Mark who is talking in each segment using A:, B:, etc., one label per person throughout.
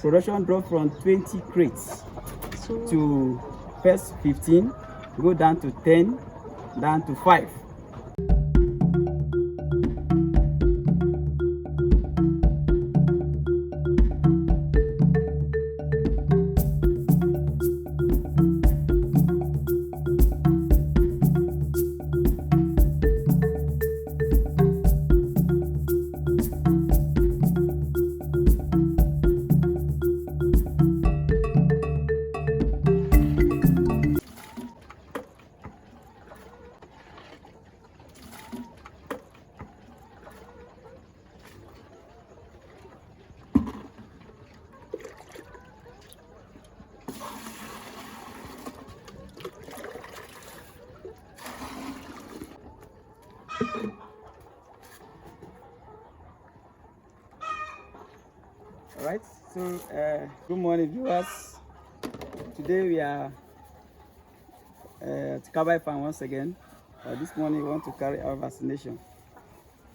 A: Production dropped from 20 crates
B: So
A: to first 15, go down to 10, down to 5. All right, so good morning, viewers. Today we are at Kabai Farm once again. This morning we want to carry out vaccination.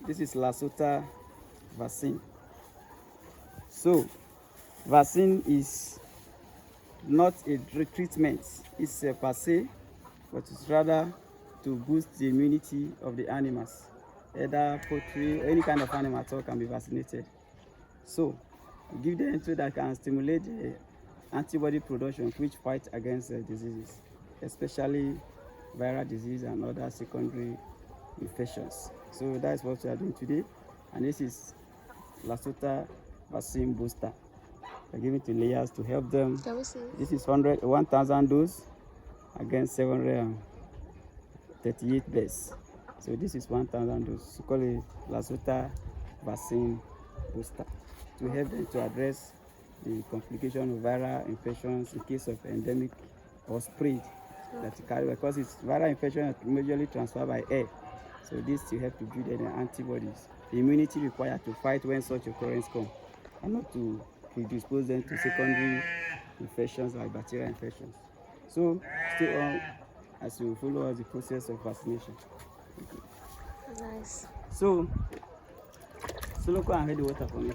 A: This is Lasota vaccine. So, vaccine is not a treatment, it's a per se, but it's rather to boost the immunity of the animals. Either poultry, any kind of animal at all can be vaccinated. So, give them so that can stimulate the antibody production which fight against diseases, especially viral disease and other secondary infections. So that's what we are doing today, and this is Lasota vaccine booster. We're giving to layers to help them.
B: can we see?
A: This is 1,000 dose against 738 birds. So this is 1,000 dose. We call it Lasota vaccine booster to help them to address the complication of viral infections in case of endemic or spread that you carry, because it's viral infection is majorly transferred by air. So this to help to build the antibodies, the immunity required to fight when such occurrence come, and not to predispose them to secondary infections like bacterial infections. So stay on as you follow the process of vaccination.
B: Nice.
A: So local and ready water for me.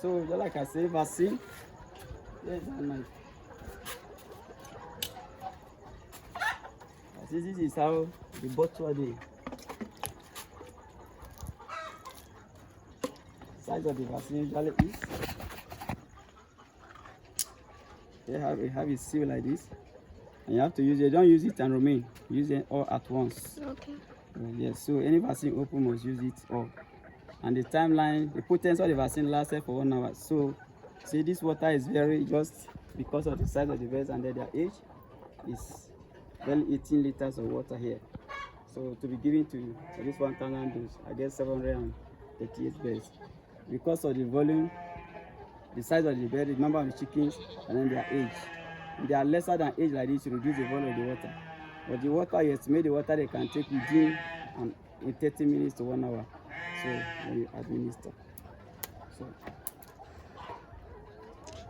A: So just like I say, vaccine. Yes, and knife. This is how the bottle the size of the vaccine usually is. They have it sealed like this, and you have to use it. Don't use it and remain. Use it all at once.
B: Okay.
A: Yes. So any vaccine open must use it all. And the timeline, the potency of the vaccine lasted for 1 hour. So, see, this water is very, just because of the size of the birds and their age, is barely 18 liters of water here. So, to be given to this 1,000 dose, I guess 738 birds. Because of the volume, the size of the bird, the number of the chickens, and then their age. If they are lesser than age like this, you reduce the volume of the water. But the water, you estimate the water they can take within in 30 minutes to 1 hour. So when you administer.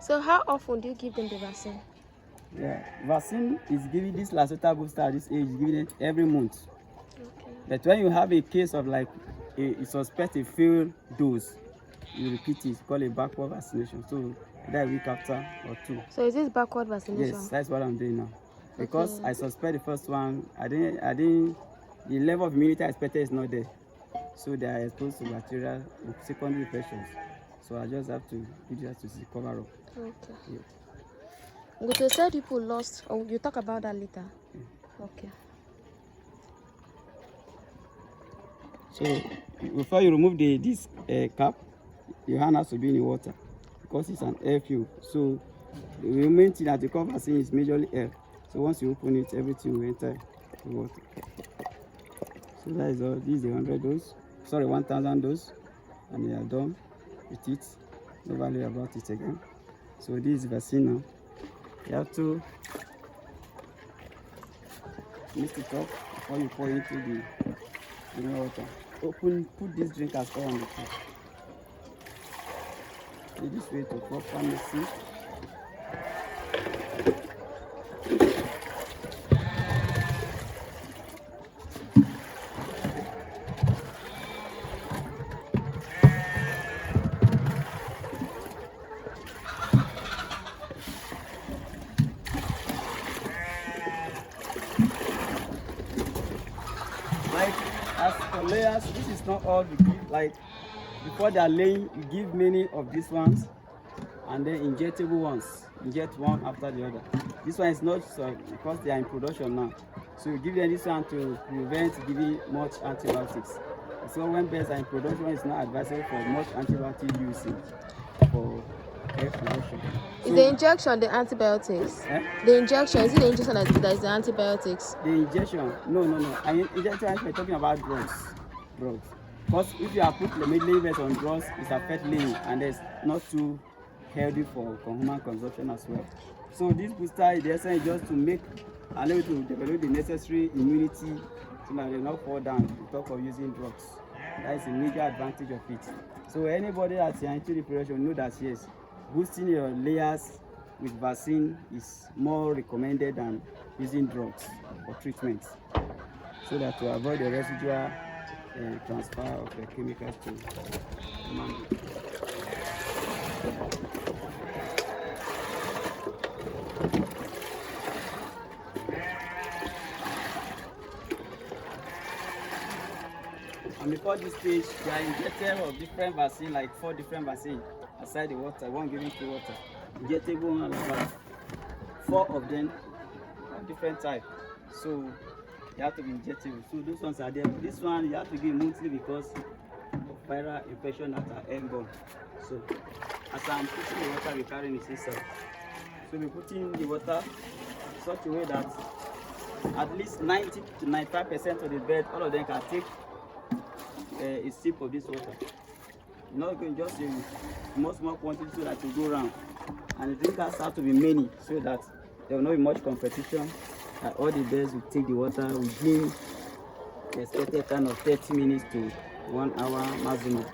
B: So how often do you give them the vaccine?
A: Yeah, vaccine is giving this Lasota booster at this age, giving it every month.
B: Okay.
A: But when you have a case of like a suspect a failed dose, you repeat it, call it backward vaccination. So that week after or 2.
B: So is this backward vaccination?
A: Yes, that's what I'm doing now. Because
B: Okay.
A: I suspect the first one, I didn't the level of immunity I expected is not there. So they are exposed to bacterial secondary infections. So I just have to do that to cover up.
B: Okay.
A: Yeah.
B: Good. You said people lost. Oh, you talk about that later.
A: Yeah.
B: Okay.
A: So before you remove this cap, your hand has to be in the water because it's an air fuel. So the main thing that the cover vaccine is majorly air. So once you open it, everything will enter the water. So that is all. This is the 100 dose. Sorry, 1,000 dose, and we are done with it. No value about it again. So this is vaccine now. You have to mix it up before you pour into the water. Put this drink as well on the top. Use this way to properly mix it. layers, this is not all we give. Like before they are laying, you give many of these ones, and then injectable ones. Inject one after the other. This one is not so because they are in production now. So you give them this one to prevent giving much antibiotics. So when birds are in production, it's not advisable for much antibiotic usage for egg production.
B: Is the injection the antibiotics? The injection, is it the injection that is the antibiotics?
A: The injection, no. I mean, injection, we're talking about drugs. Because if you are put laying birds on drugs, it affects laying, and it's not too healthy for human consumption as well. So this booster, the essence is just to make and able to develop the necessary immunity so that they not fall down on top of using drugs. That is a major advantage of it. So anybody that's into the preparation know that yes, boosting your layers with vaccine is more recommended than using drugs for treatment, so that to avoid the residual transfer of the chemicals to human. And before this stage, they are injected of different vaccine, like 4 different vaccines aside the water, one given to water. Injectable one, like 4 of them of different type. So you have to be injectable. So those ones are there. This one you have to give monthly because of viral infection that are airborne. So as I'm putting the water, we carry in the system. So we put in the water in such a way that at least 90 to 95% of the bird, all of them can take a sip of this water. You're not going just a small quantity so that you go around. And the drinkers have to be many so that there will not be much competition. All the birds will take the water within the expected time of 30 minutes to 1 hour maximum.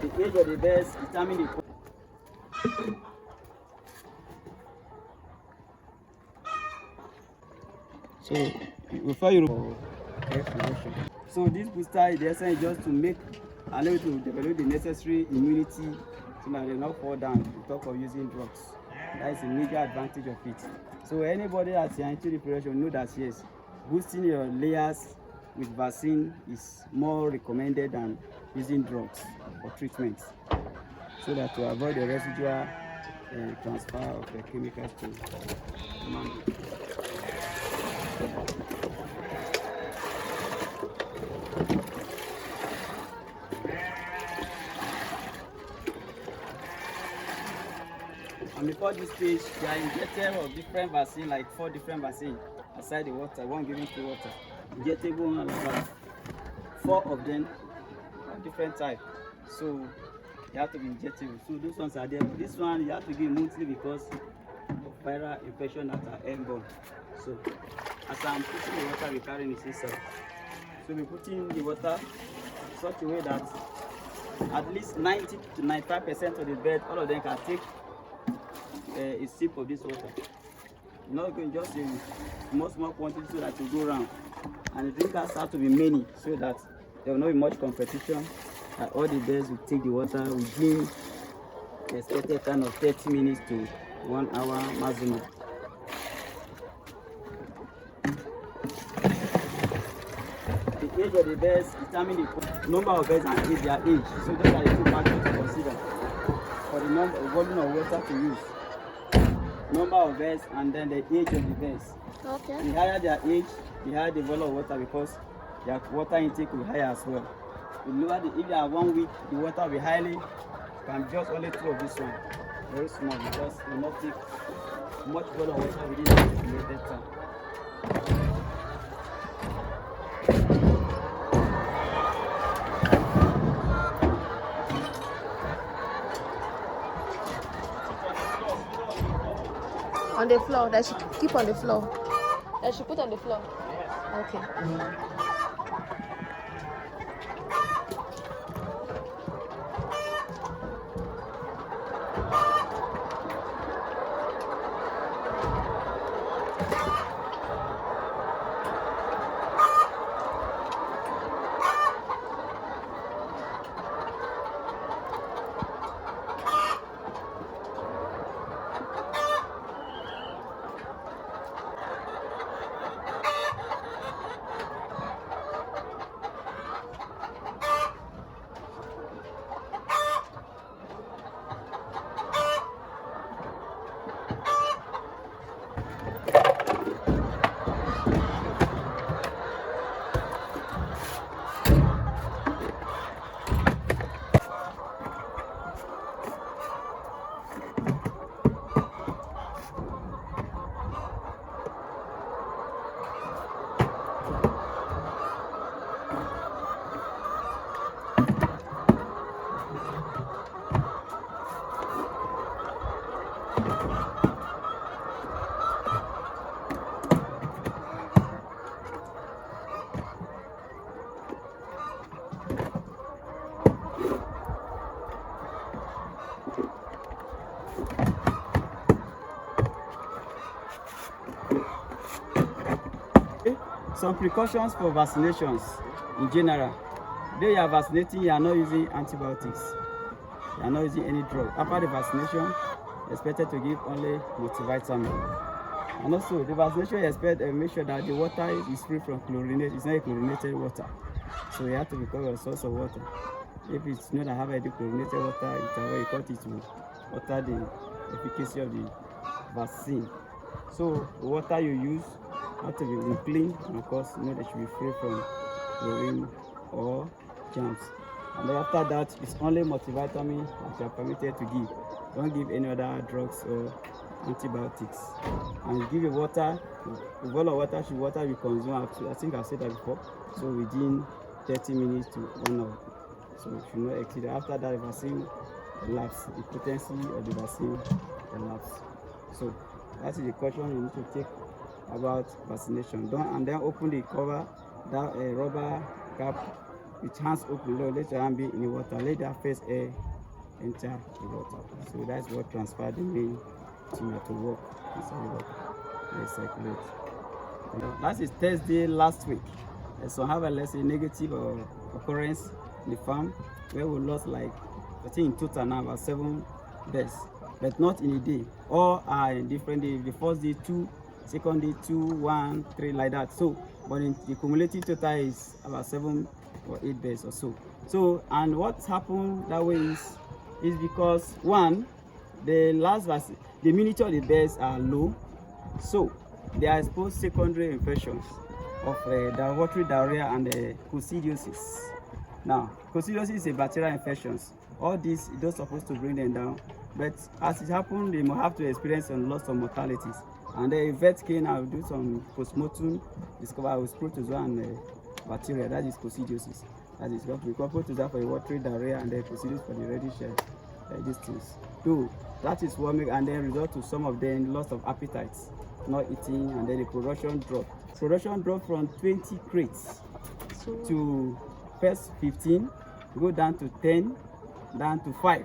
A: The age of the birds determine the so before you air production. So this booster, the essence is just to make and able to develop the necessary immunity so that they not fall down on top of using drugs. That is a major advantage of it. So anybody that's into the preparation know that yes, boosting your layers with vaccine is more recommended than using drugs for treatment, so that to avoid the residual transfer of the chemicals to human. And before this stage, they are injected of different vaccine, like 4 different vaccines aside the water, one given to water. Injectable one, like 4 of them of different type. So you have to be injectable. So those ones are there. This one you have to give monthly because of viral infection that are airborne. So as I'm putting the water, we carry in the system. So we put in the water in such a way that at least 90 to 95% of the bird, all of them can take a sip of this water. You're not going just a small quantity so that you go around. And the drinkers have to be many so that there will not be much competition. All the birds will take the water within the expected time of 30 minutes to 1 hour maximum. The age of the birds determine the number of birds and their age. So those are the 2 factors to consider for the number of volume of water to use. Number of birds and then the age of the birds.
B: Okay.
A: The higher their age, the higher the volume of water, because their water intake will be higher as well. If they are 1 week, the water will be highly, can just only 2 of this one. Very small because it will not take much volume of water within the limited time.
B: On the floor. That should keep on the floor. That should put on the floor. Okay.
A: some precautions for vaccinations in general. Though you are vaccinating, you are not using antibiotics. You are not using any drug. After the vaccination, expected to give only multivitamin. And also, the vaccination expect make sure that the water is free from chlorinated. It's not a chlorinated water, so you have to recover your source of water. If it's not have any chlorinated water, it's a way you cut it to water the efficacy of the vaccine. So the water you use have to be clean, and of course, you know they should be free from chlorine or germs. And then after that, it's only multivitamin that you are permitted to give. Don't give any other drugs or antibiotics. And you give a water, the bowl of water should water be consumed up to, I think I've said that before, so within 30 minutes to 1 hour. So you should not exceed. After that, the vaccine elapses, the potency of the vaccine elapses. So that is the caution you need to take about vaccination. And then open the cover, that rubber cap with hands open, let your hand be in the water, let that first air enter the water. So that's what transfer the main thing to work inside the water. They circulate. That is Thursday last week. So have a let's say negative occurrence in the farm where we lost like, I think in total now about 7 deaths, but not in a day. All are in different days. The first day 2, second day 2, 1, 3 like that. So, but in the cumulative total is about 7 or 8 deaths or so. So, and what's happened that way is because one, the last vaccine, the immunity of the birds are low, so they are exposed to secondary infections of the watery diarrhea and coccidiosis. Now, coccidiosis is a bacterial infection. All these don't supposed to bring them down, but as it happened, they will have to experience some loss of mortalities. And the vet came and do some postmortem, discover with protozoa and bacteria, that is coccidiosis. That is what we call protozoa for the watery diarrhea and the coccidiosis for the reddish these things. So that is what make, and then result to some of them loss of appetite, not eating, and then the production drop. Production drop from 20 crates to first 15, go down to 10, down to 5,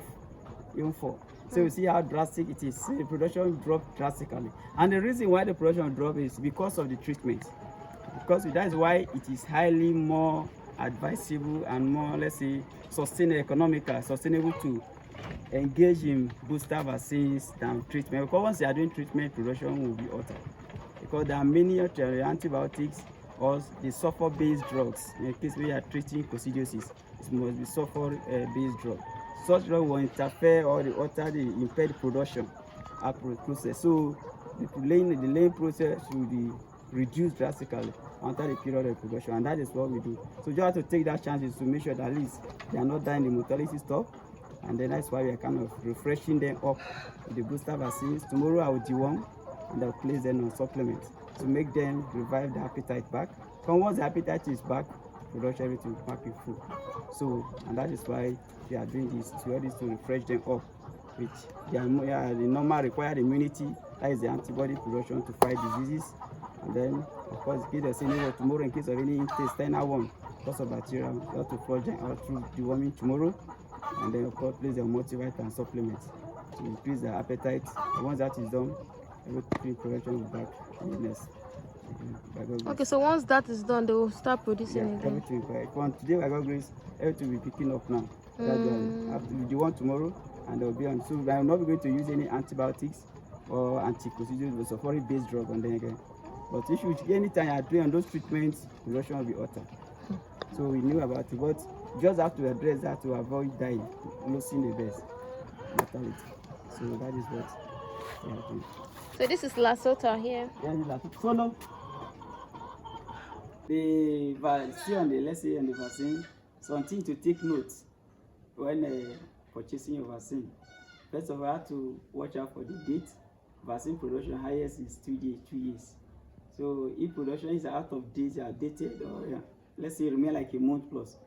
A: even 4. So you see how drastic it is. The production dropped drastically. And the reason why the production dropped is because of the treatment. Because that is why it is highly more advisable and more, let's say, sustainable to engage in booster vaccines than treatment. Because once they are doing treatment, production will be altered. Because there are many antibiotics or the sulfur-based drugs. In the case where you are treating coccidiosis, it must be sulfur-based drug. Such drug will interfere or alter the impaired production process. So the laying process should be reduced drastically after the period of production, and that is what we do. So you have to take that chance to make sure that at least they are not dying the mortality stop, and then that's why we are kind of refreshing them up with the booster vaccines. Tomorrow I will deworm and I'll place them on supplements to make them revive the appetite back. Because once the appetite is back, production everything will back in full. So, and that is why we are doing this, to refresh them up with the normal required immunity, that is the antibody production to fight diseases. And then, of course, in case of any tomorrow, in case of any intestinal one, because of bacteria, we have to flush them out through deworming tomorrow. And then, of course, place the multivitamin supplements to increase the appetite. And once that is done, everything production will back in the next.
B: Okay, so once that is done, they will start producing again.
A: Everything. From today, by God's grace, everything will be picking up now. After the one tomorrow, and they'll be on. So I am not going to use any antibiotics or anti-coccidiosis or sulfuric-based drug on them again. But if you anytime you are doing those treatments, production will be altered. So we knew about it, but just have to address that to avoid dying, losing the best mortality. So that is what we are doing.
B: So this is Lasota here.
A: Yeah, Lasota. Follow the vaccine, let's say on the vaccine, something to take note when purchasing your vaccine. First of all, you have to watch out for the date. Vaccine production highest is 2 years. So if production is out of date, outdated, or let's say remain like a month plus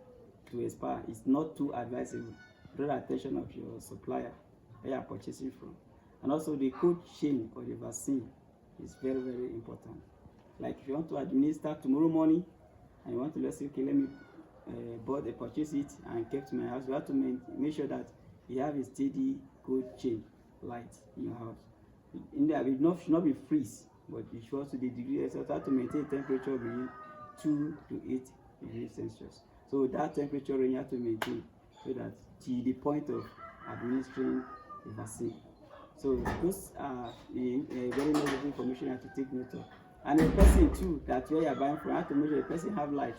A: to expire, it's not too advisable. Draw the attention of your supplier where you are purchasing from. And also the cold chain of the vaccine is very, very important. Like if you want to administer tomorrow morning and you want to, let's say, okay, let me purchase it and keep to my house, you have to make sure that you have a steady cold chain light in your house. In there, it should not be freeze, but it should also the degree, so have to maintain temperature between 2 to 8 degrees Celsius. So that temperature range you have to maintain so that to the point of administering the vaccine. So those are the very necessary information you have to take note of. And the person too, that where you are buying from, you have to make sure the person have light.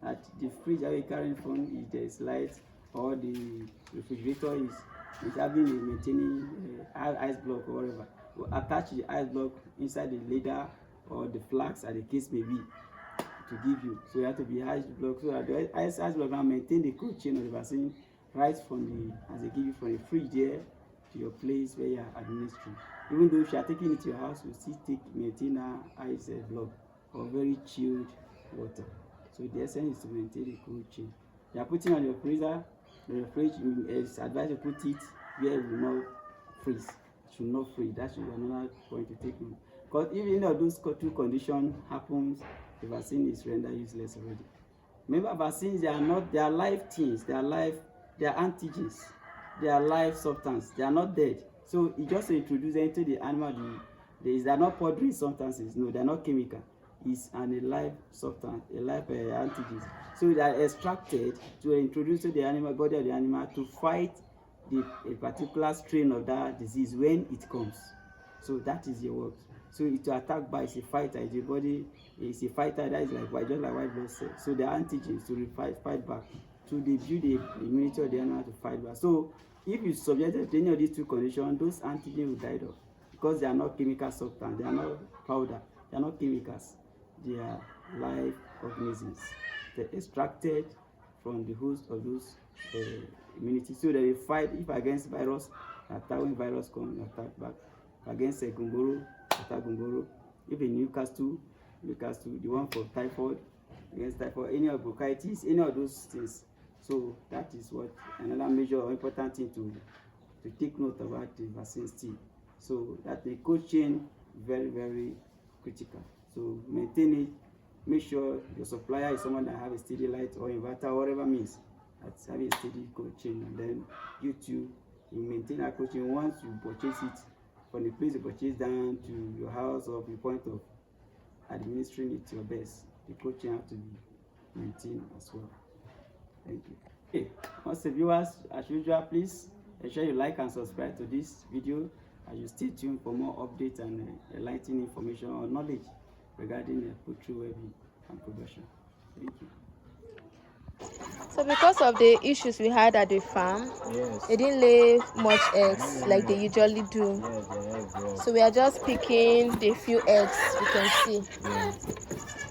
A: That the fridge that you're carrying from, if there is light, or the refrigerator is having a maintaining ice block or whatever, we'll attach the ice block inside the leather or the flask, as the case may be, to give you. So you have to be ice block so that the ice block now maintain the cold chain of the vaccine right from the, as they give you from the fridge there to your place where you are administering. Even though if you are taking it to your house, you still maintain an ice block or very chilled water. So the essence is to maintain the cold chain. You are putting on your freezer, the fridge is advised to put it where it will not freeze. It should not freeze. That should be another point to take note. Because if any of those two conditions happens, the vaccine is rendered useless already. Remember, vaccines, they are live things, they are antigens, they are live substances, they are not dead. So you just introduce them into the animal. They are not powdery substances, no, they are not chemical. It's a live substance, a live antigens. So they are extracted to introduce to the animal body of the animal to fight a particular strain of that disease when it comes. So that is your work. So it to attack by is a fighter, is a body, is a fighter that is like white, just like white blood cells. So the antigens to fight back, to build the immunity of the animal to fight back. So if you subjected to any of these two conditions, those antigens will die off because they are not chemical substance, they are not powder, they are not chemicals, they are live organisms. They're extracted from the host of those immunity, so that they fight if against virus, attack when virus comes, attack back. Against Gumboro, attack Gumboro. If in Newcastle, the one for typhoid, against typhoid, any of bronchitis, any of those things. So that is what another major or important thing to take note about the vaccine still. So that the cold chain very, very critical. So maintain it. Make sure your supplier is someone that have a steady light or inverter or whatever means that's having a steady cold chain, and then you too you maintain that cold chain. Once you purchase it from the place you purchase down to your house or the point of administering it to your best, the cold chain have to be maintained as well. Thank you. Okay, once the viewers, as usual, please ensure you like and subscribe to this video, and you stay tuned for more updates and enlightening information or knowledge regarding the poultry well-being and production. Thank you.
B: So because of the issues we had at the farm,
C: Yes.
B: they didn't lay much eggs like they usually do.
C: Yes, the egg drop.
B: So we are just picking the few eggs we can see.
C: Yes.